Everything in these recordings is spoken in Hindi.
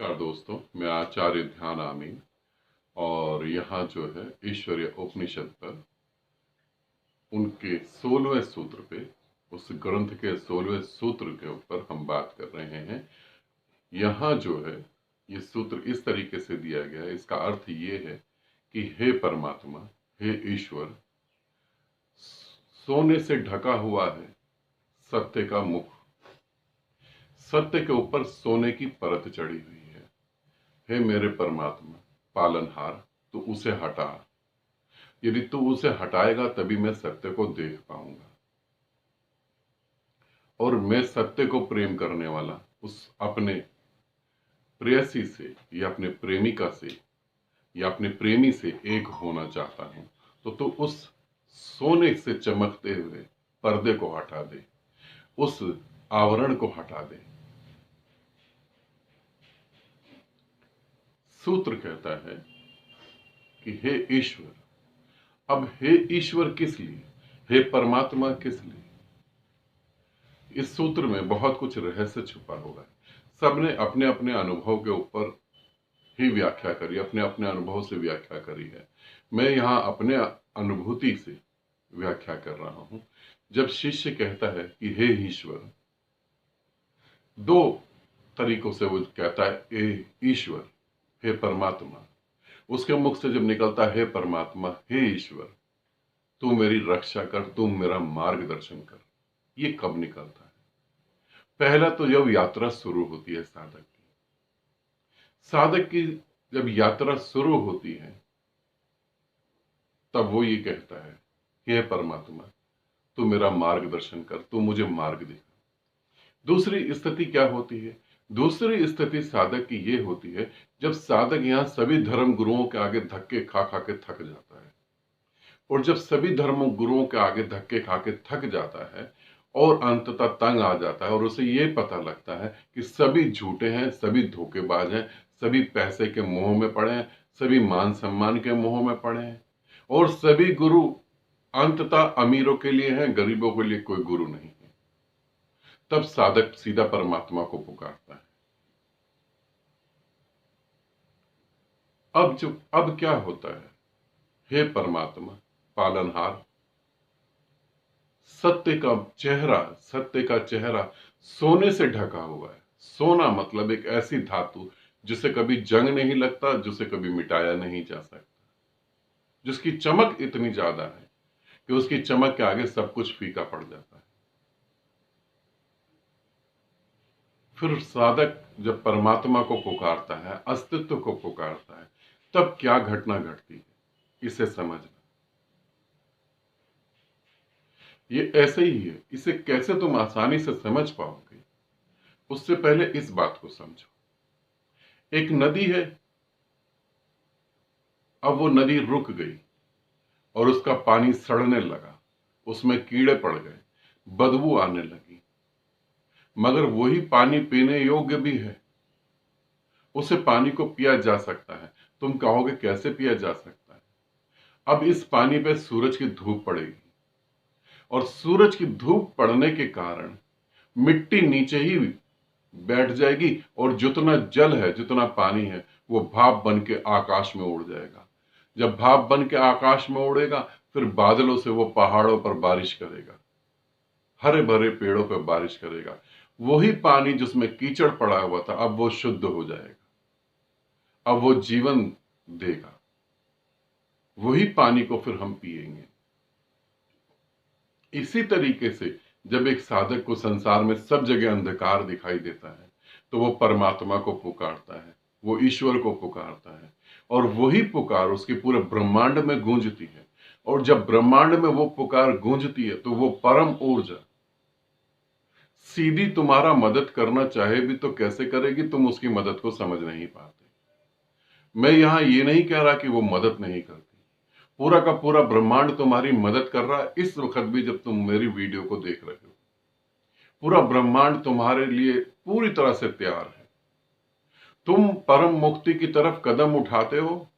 नमस्कार दोस्तों, मैं आचार्य ध्यान आमीन और यहाँ जो है ईश्वरीय उपनिषद पर उनके 16वें सूत्र पे, उस ग्रंथ के 16वें सूत्र के ऊपर हम बात कर रहे हैं। यहाँ जो है ये सूत्र इस तरीके से दिया गया है। इसका अर्थ ये है कि हे परमात्मा, हे ईश्वर, सोने से ढका हुआ है सत्य का मुख, सत्य के ऊपर सोने की परत चढ़ी हुई है। हे मेरे परमात्मा पालनहार, तू उसे हटा। यदि तू उसे हटाएगा तभी मैं सत्य को देख पाऊंगा। और मैं सत्य को प्रेम करने वाला उस अपने प्रेयसी से या अपने प्रेमिका से या अपने प्रेमी से एक होना चाहता हूं। तो तू उस सोने से चमकते हुए पर्दे को हटा दे, उस आवरण को हटा दे। सूत्र कहता है कि हे ईश्वर, अब हे ईश्वर किस लिए, हे परमात्मा किस लिए? इस सूत्र में बहुत कुछ रहस्य छुपा हुआ है। सबने अपने अपने अनुभव के ऊपर ही व्याख्या करी, अपने अपने अनुभव से व्याख्या करी है। मैं यहाँ अपने अनुभूति से व्याख्या कर रहा हूं। जब शिष्य कहता है कि हे ईश्वर, दो तरीकों से वो कहता है हे ईश्वर, हे परमात्मा। उसके मुख से जब निकलता है हे परमात्मा, हे ईश्वर, तू मेरी रक्षा कर, तू मेरा मार्गदर्शन कर, ये कब निकलता है? पहला तो जब यात्रा शुरू होती है साधक की जब यात्रा शुरू होती है तब वो ये कहता है कि हे परमात्मा, तू मेरा मार्गदर्शन कर, तू मुझे मार्ग दिखा। दूसरी स्थिति क्या होती है? दूसरी स्थिति साधक की ये होती है जब साधक यहाँ सभी धर्म गुरुओं के आगे धक्के खा खा के थक जाता है। और जब सभी धर्म गुरुओं के आगे धक्के खा के थक जाता है और अंततः तंग आ जाता है और उसे ये पता लगता है कि सभी झूठे हैं, सभी धोखेबाज हैं, सभी पैसे के मोह में पड़े हैं, सभी मान सम्मान के मोह में पड़े हैं और सभी गुरु अंततः अमीरों के लिए हैं, गरीबों के लिए कोई गुरु नहीं है। तब साधक सीधा परमात्मा को पुकारता है। अब क्या होता है? हे परमात्मा पालनहार, सत्य का चेहरा सोने से ढका हुआ है। सोना मतलब एक ऐसी धातु जिसे कभी जंग नहीं लगता, जिसे कभी मिटाया नहीं जा सकता, जिसकी चमक इतनी ज्यादा है कि उसकी चमक के आगे सब कुछ फीका पड़ जाता है। फिर साधक जब परमात्मा को पुकारता है, अस्तित्व को पुकारता है, तब क्या घटना घटती है, इसे समझना। ये ऐसे ही है। इसे कैसे तुम आसानी से समझ पाओगे, उससे पहले इस बात को समझो। एक नदी है, अब वो नदी रुक गई और उसका पानी सड़ने लगा, उसमें कीड़े पड़ गए, बदबू आने लगी, मगर वही पानी पीने योग्य भी है। उसे पानी को पिया जा सकता है। तुम कहोगे कैसे पिया जा सकता है? अब इस पानी पे सूरज की धूप पड़ेगी और सूरज की धूप पड़ने के कारण मिट्टी नीचे ही बैठ जाएगी और जितना जल है, जितना पानी है, वो भाप बन के आकाश में उड़ जाएगा। जब भाप बन के आकाश में उड़ेगा, फिर बादलों से वो पहाड़ों पर बारिश करेगा, हरे भरे पेड़ों पर बारिश करेगा। वही पानी जिसमें कीचड़ पड़ा हुआ था, अब वो शुद्ध हो जाएगा, अब वो जीवन देगा। वही पानी को फिर हम पिएंगे। इसी तरीके से जब एक साधक को संसार में सब जगह अंधकार दिखाई देता है तो वो परमात्मा को पुकारता है, वो ईश्वर को पुकारता है और वही पुकार उसके पूरे ब्रह्मांड में गूंजती है। और जब ब्रह्मांड में वो पुकार गूंजती है तो वो परम ऊर्जा सीधी तुम्हारा मदद करना चाहे भी तो कैसे करेगी, तुम उसकी मदद को समझ नहीं पाते। मैं यहां ये नहीं कह रहा कि वो मदद नहीं करती, पूरा का पूरा ब्रह्मांड तुम्हारी मदद कर रहा है। इस वक्त भी जब तुम मेरी वीडियो को देख रहे हो, पूरा ब्रह्मांड तुम्हारे लिए पूरी तरह से तैयार है। तुम परम मुक्ति की तरफ कदम उठाते हो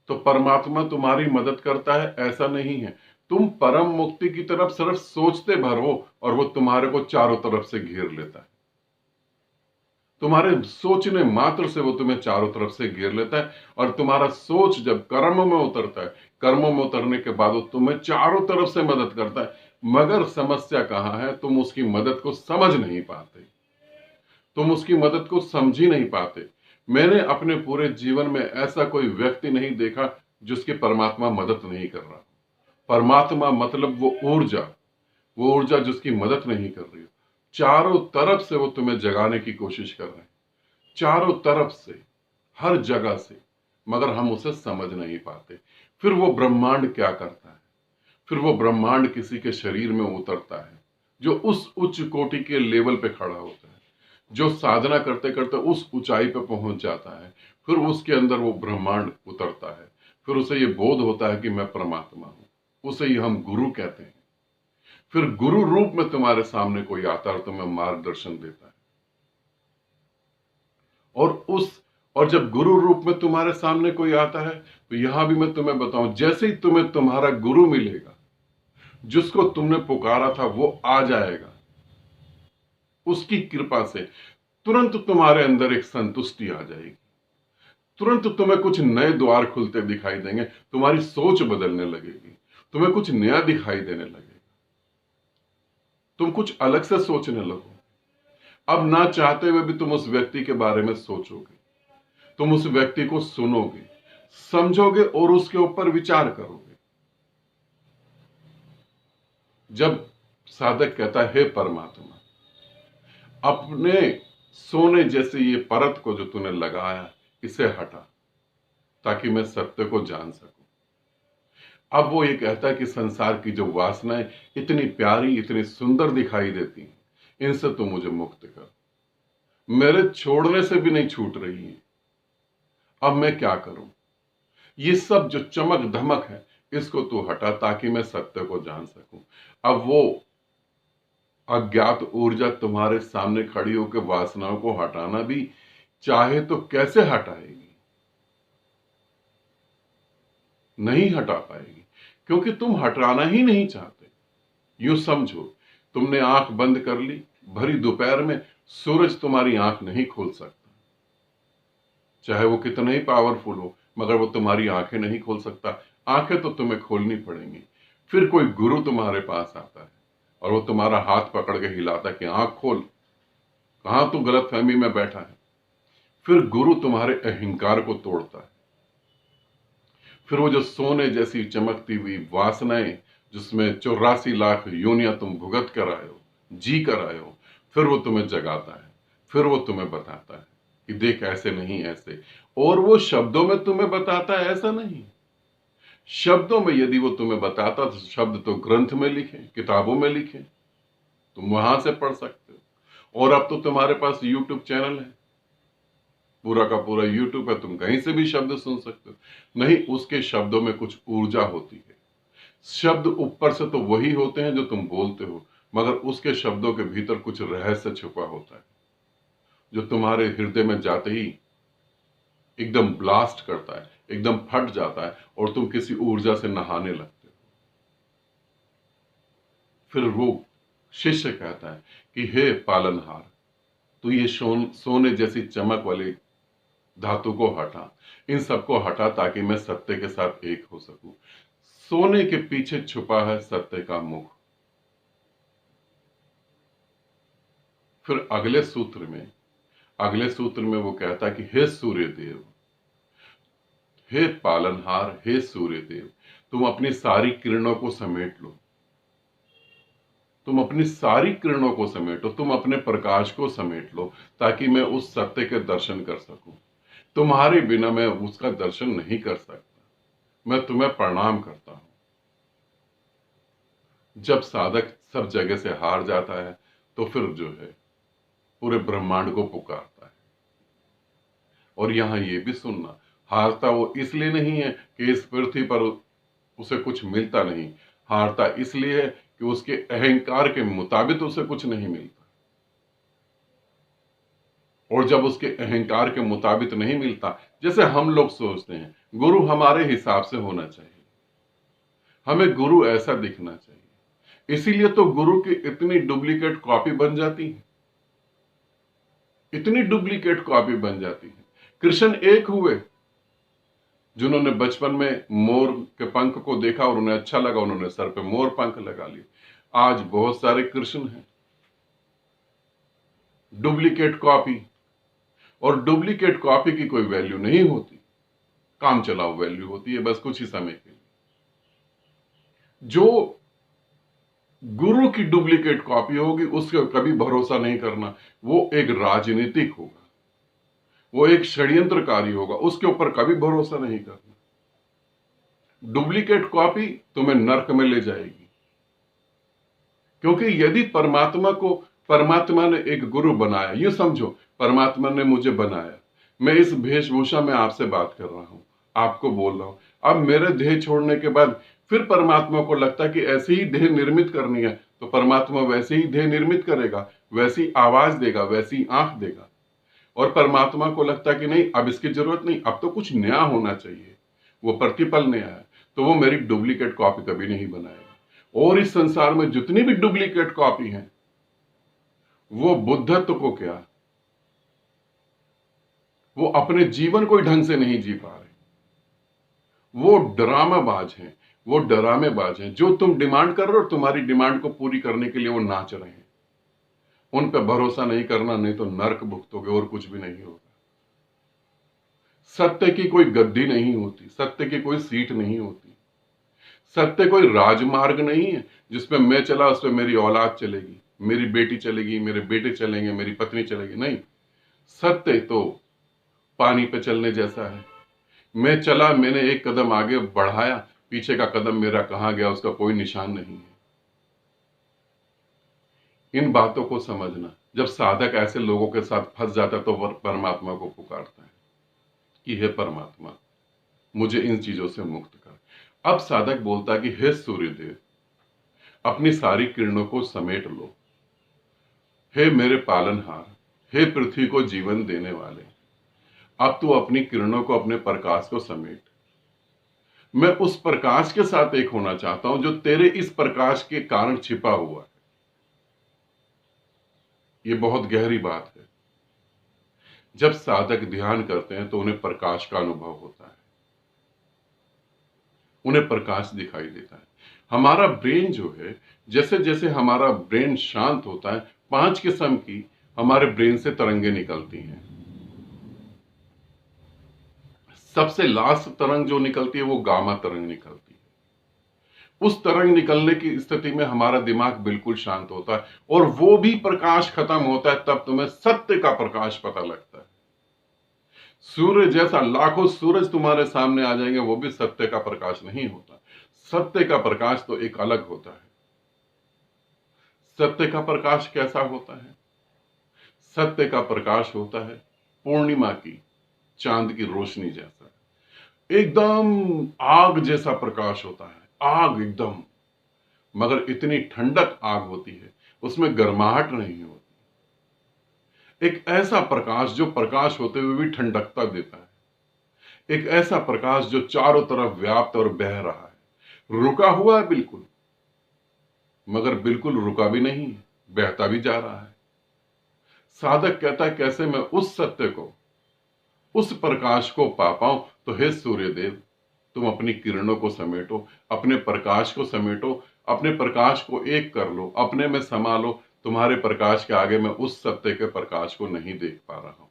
तो परमात्मा तुम्हारी मदद करता है, ऐसा नहीं है। तुम परम मुक्ति की तरफ सिर्फ सोचते भर हो और वो तुम्हारे को चारों तरफ से घेर लेता है। तुम्हारे सोचने मात्र से वो तुम्हें चारों तरफ से घेर लेता है, और तुम्हारा सोच जब कर्म में उतरता है, कर्मों में उतरने के बाद वो तुम्हें चारों तरफ से मदद करता है। मगर समस्या कहां है, तुम उसकी मदद को समझ नहीं पाते, तुम उसकी मदद को समझ ही नहीं पाते। मैंने अपने पूरे जीवन में ऐसा कोई व्यक्ति नहीं देखा जिसकी परमात्मा मदद नहीं कर रहा। परमात्मा मतलब वो ऊर्जा जिसकी मदद नहीं कर रही हो। चारों तरफ से वो तुम्हें जगाने की कोशिश कर रहे हैं, चारों तरफ से, हर जगह से, मगर हम उसे समझ नहीं पाते। फिर वो ब्रह्मांड क्या करता है, फिर वो ब्रह्मांड किसी के शरीर में उतरता है जो उस उच्च कोटि के लेवल पे खड़ा होता है, जो साधना करते करते उस ऊंचाई पे पहुंच जाता है। फिर उसके अंदर वो ब्रह्मांड उतरता है, फिर उसे ये बोध होता है कि मैं परमात्मा हूं। उसे ही हम गुरु कहते हैं। फिर गुरु रूप में तुम्हारे सामने कोई आता है और तुम्हें मार्गदर्शन देता है। और उस और जब गुरु रूप में तुम्हारे सामने कोई आता है, तो यहां भी मैं तुम्हें बताऊं, जैसे ही तुम्हें तुम्हारा गुरु मिलेगा, जिसको तुमने पुकारा था वो आ जाएगा। उसकी कृपा से तुरंत तुम्हारे अंदर एक संतुष्टि आ जाएगी, तुरंत तुम्हें कुछ नए द्वार खुलते दिखाई देंगे, तुम्हारी सोच बदलने लगेगी, तुम्हें कुछ नया दिखाई देने लगेगा, तुम कुछ अलग से सोचने लगो। अब ना चाहते हुए भी तुम उस व्यक्ति के बारे में सोचोगे, तुम उस व्यक्ति को सुनोगे, समझोगे और उसके ऊपर विचार करोगे। जब साधक कहता है, हे परमात्मा, अपने सोने जैसे ये परत को जो तूने लगाया, इसे हटा ताकि मैं सत्य को जान सकूं। अब वो ये कहता है कि संसार की जो वासनाएं इतनी प्यारी, इतनी सुंदर दिखाई देती हैं, इनसे तू मुझे मुक्त कर, मेरे छोड़ने से भी नहीं छूट रही है। अब मैं क्या करूं? ये सब जो चमक धमक है, इसको तू हटा ताकि मैं सत्य को जान सकूं। अब वो अज्ञात ऊर्जा तुम्हारे सामने खड़ी होकर वासनाओं को हटाना भी चाहे तो कैसे हटाएगी? नहीं हटा पाएगी, क्योंकि तुम हटाना ही नहीं चाहते। यूं समझो, तुमने आंख बंद कर ली, भरी दोपहर में सूरज तुम्हारी आंख नहीं खोल सकता, चाहे वो कितना ही पावरफुल हो, मगर वो तुम्हारी आंखें नहीं खोल सकता। आंखें तो तुम्हें खोलनी पड़ेंगी। फिर कोई गुरु तुम्हारे पास आता है और वो तुम्हारा हाथ पकड़ के हिलाता है कि आंख खोल, कहां तू गलत फहमी में बैठा है। फिर गुरु तुम्हारे अहंकार को तोड़ता है। फिर वो जो सोने जैसी चमकती हुई वासनाएं, जिसमें 84 लाख योनियां तुम भुगत कर आए हो, जी कर आए हो, फिर वो तुम्हें जगाता है, फिर वो तुम्हें बताता है कि देख ऐसे नहीं ऐसे। और वो शब्दों में तुम्हें बताता है, ऐसा नहीं। शब्दों में यदि वो तुम्हें बताता तो शब्द तो ग्रंथ में लिखे, किताबों में लिखे, तुम वहां से पढ़ सकते हो। और अब तो तुम्हारे पास यूट्यूब चैनल है, पूरा का पूरा यूट्यूब है, तुम कहीं से भी शब्द सुन सकते हो। नहीं, उसके शब्दों में कुछ ऊर्जा होती है। शब्द ऊपर से तो वही होते हैं जो तुम बोलते हो, मगर उसके शब्दों के भीतर कुछ रहस्य छुपा होता है, जो तुम्हारे हृदय में जाते ही एकदम ब्लास्ट करता है, एकदम फट जाता है और तुम किसी ऊर्जा से नहाने लगते हो। फिर वो शिष्य कहता है कि हे पालनहार, तू ये सोने जैसी चमक वाली धातु को हटा, इन सबको हटा ताकि मैं सत्य के साथ एक हो सकूं। सोने के पीछे छुपा है सत्य का मुख। फिर अगले सूत्र में वो कहता है कि हे सूर्य देव, हे पालनहार, हे सूर्य देव, तुम अपनी सारी किरणों को समेट लो, तुम अपनी सारी किरणों को समेटो, तुम अपने प्रकाश को समेट लो ताकि मैं उस सत्य के दर्शन कर सकूं। तुम्हारे बिना मैं उसका दर्शन नहीं कर सकता। मैं तुम्हें प्रणाम करता हूं। जब साधक सब जगह से हार जाता है तो फिर जो है पूरे ब्रह्मांड को पुकारता है। और यहां ये भी सुनना, हारता वो इसलिए नहीं है कि इस पृथ्वी पर उसे कुछ मिलता नहीं, हारता इसलिए है कि उसके अहंकार के मुताबिक उसे कुछ नहीं मिलता। और जब उसके अहंकार के मुताबिक नहीं मिलता, जैसे हम लोग सोचते हैं गुरु हमारे हिसाब से होना चाहिए, हमें गुरु ऐसा दिखना चाहिए, इसीलिए तो गुरु की इतनी डुप्लीकेट कॉपी बन जाती है, इतनी डुप्लीकेट कॉपी बन जाती है। कृष्ण एक हुए जिन्होंने बचपन में मोर के पंख को देखा और उन्हें अच्छा लगा, उन्होंने सर पे मोर पंख लगा लिए। आज बहुत सारे कृष्ण हैं, डुप्लीकेट कॉपी। और डुप्लीकेट कॉपी की कोई वैल्यू नहीं होती, काम चलाओ वैल्यू होती है, बस कुछ ही समय के लिए। जो गुरु की डुप्लीकेट कॉपी होगी उसके कभी भरोसा नहीं करना। वो एक राजनीतिक होगा, वो एक षड्यंत्रकारी होगा, उसके ऊपर कभी भरोसा नहीं करना। डुप्लीकेट कॉपी तुम्हें नरक में ले जाएगी। क्योंकि यदि परमात्मा ने एक गुरु बनाया, यूं समझो परमात्मा ने मुझे बनाया, मैं इस वेशभूषा में आपसे बात कर रहा हूं, आपको बोल रहा हूं। अब मेरे देह छोड़ने के बाद फिर परमात्मा को लगता कि ऐसे ही देह निर्मित करनी है, तो परमात्मा वैसे ही देह निर्मित करेगा, वैसी आवाज देगा, वैसी आंख देगा। और परमात्मा को लगता कि नहीं, अब इसकी जरूरत नहीं, अब तो कुछ नया होना चाहिए, वो प्रतिपल नया है, तो वो मेरी डुप्लीकेट कॉपी कभी नहीं बनाएगा। और इस संसार में जितनी भी डुप्लीकेट कॉपी हैं, वो बुद्धत्व को क्या, वो अपने जीवन को ढंग से नहीं जी पा रहे। वो ड्रामाबाज हैं, वो डरामेबाज हैं। जो तुम डिमांड कर रहे हो, तुम्हारी डिमांड को पूरी करने के लिए वो नाच रहे हैं। उन पर भरोसा नहीं करना, नहीं तो नर्क भुगतोगे और कुछ भी नहीं होगा। सत्य की कोई गद्दी नहीं होती, सत्य की कोई सीट नहीं होती, सत्य कोई राजमार्ग नहीं है जिसपे मैं चला उस पर मेरी औलाद चलेगी, मेरी बेटी चलेगी, मेरे बेटे चलेंगे, मेरी पत्नी चलेगी। नहीं, सत्य तो पानी पे चलने जैसा है। मैं चला, मैंने एक कदम आगे बढ़ाया, पीछे का कदम मेरा कहां गया उसका कोई निशान नहीं है। इन बातों को समझना। जब साधक ऐसे लोगों के साथ फंस जाता है तो वह परमात्मा को पुकारता है कि हे परमात्मा, मुझे इन चीजों से मुक्त कर। अब साधक बोलता है कि हे सूर्यदेव, अपनी सारी किरणों को समेट लो। हे मेरे पालनहार, हे पृथ्वी को जीवन देने वाले, अब तू अपनी किरणों को, अपने प्रकाश को समेट। मैं उस प्रकाश के साथ एक होना चाहता हूं जो तेरे इस प्रकाश के कारण छिपा हुआ है। ये बहुत गहरी बात है। जब साधक ध्यान करते हैं तो उन्हें प्रकाश का अनुभव होता है, उन्हें प्रकाश दिखाई देता है। हमारा ब्रेन जो है, जैसे जैसे हमारा ब्रेन शांत होता है, 5 किस्म की हमारे ब्रेन से तरंगे निकलती हैं। सबसे लास्ट तरंग जो निकलती है वो गामा तरंग निकलती है। उस तरंग निकलने की स्थिति में हमारा दिमाग बिल्कुल शांत होता है और वो भी प्रकाश खत्म होता है, तब तुम्हें सत्य का प्रकाश पता लगता है। सूर्य जैसा लाखों सूरज तुम्हारे सामने आ जाएंगे, वो भी सत्य का प्रकाश नहीं होता। सत्य का प्रकाश तो एक अलग होता है। सत्य का प्रकाश कैसा होता है? सत्य का प्रकाश होता है पूर्णिमा की चांद की रोशनी जैसा, एकदम आग जैसा प्रकाश होता है। आग एकदम, मगर इतनी ठंडक आग होती है, उसमें गर्माहट नहीं होती। एक ऐसा प्रकाश जो प्रकाश होते हुए भी ठंडकता देता है। एक ऐसा प्रकाश जो चारों तरफ व्याप्त और बह रहा है, रुका हुआ है बिल्कुल, मगर बिल्कुल रुका भी नहीं है, बहता भी जा रहा है। साधक कहता है कैसे मैं उस सत्य को, उस प्रकाश को पा पाऊं। तो हे सूर्यदेव, तुम अपनी किरणों को समेटो, अपने प्रकाश को समेटो, अपने प्रकाश को एक कर लो, अपने में समा लो। तुम्हारे प्रकाश के आगे मैं उस सत्य के प्रकाश को नहीं देख पा रहा हूं।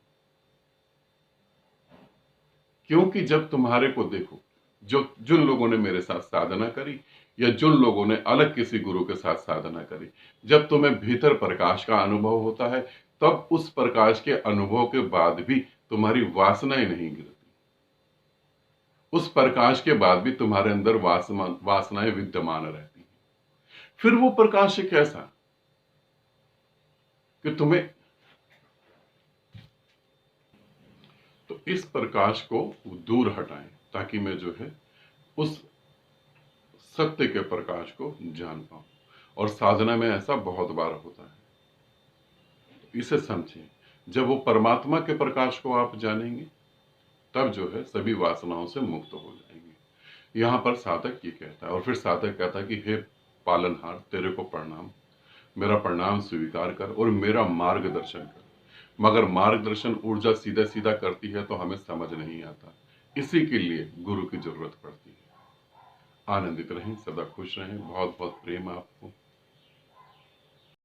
क्योंकि जब तुम्हारे को देखो, जो जिन लोगों ने मेरे साथ साधना करी या जिन लोगों ने अलग किसी गुरु के साथ साधना करी, जब तुम्हें भीतर प्रकाश का अनुभव होता है, तब उस प्रकाश के अनुभव के बाद भी तुम्हारी वासनाएं नहीं गिरती। उस प्रकाश के बाद भी तुम्हारे अंदर वासनाएं विद्यमान रहती हैं। फिर वो प्रकाश कैसा कि तुम्हें, तो इस प्रकाश को दूर हटाएं ताकि मैं जो है उस सत्य के प्रकाश को जान पाऊं। और साधना में ऐसा बहुत बार होता है, तो इसे समझें। जब वो परमात्मा के प्रकाश को आप जानेंगे, तब जो है सभी वासनाओं से मुक्त हो जाएंगे। यहां पर साधक ये कहता है, और फिर साधक कहता है कि हे पालनहार, तेरे को प्रणाम, मेरा प्रणाम स्वीकार कर और मेरा मार्गदर्शन कर। मगर मार्गदर्शन ऊर्जा सीधा सीधा करती है तो हमें समझ नहीं आता। इसी के लिए गुरु की जरूरत पड़ती है। आनंदित रहें, सदा खुश रहें। बहुत बहुत प्रेम आपको।